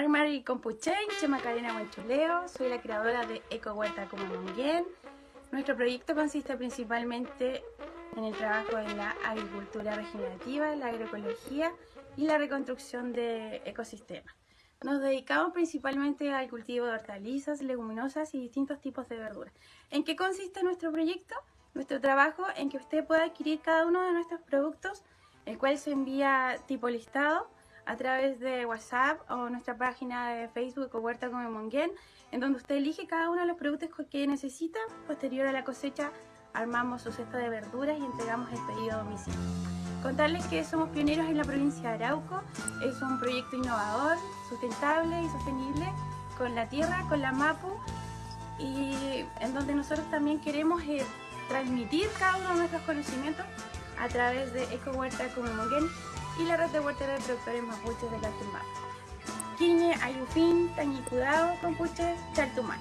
Mari Compuchen, Macarena Buenchuleo, soy la creadora de Eco Huerta Comemonguén. Nuestro proyecto consiste principalmente en el trabajo en la agricultura regenerativa, la agroecología y la reconstrucción de ecosistemas. Nos dedicamos principalmente al cultivo de hortalizas, leguminosas y distintos tipos de verduras. ¿En qué consiste nuestro proyecto? Nuestro trabajo en que usted pueda adquirir cada uno de nuestros productos, el cual se envía tipo listado a través de WhatsApp o nuestra página de Facebook o Huerta Comemonguén, en donde usted elige cada uno de los productos que necesita. Posterior a la cosecha armamos su cesta de verduras y entregamos el pedido a domicilio. Contarles que somos pioneros en la provincia de Arauco. Es un proyecto innovador, sustentable y sostenible con la tierra, con la MAPU, y en donde nosotros también queremos transmitir cada uno de nuestros conocimientos a través de Eco Huerta Comemonguén y la red de huerteros de productores mapuches de Caltumán. Quiñe, Ayufín, Tañicudao, Compuche, Chaltumán.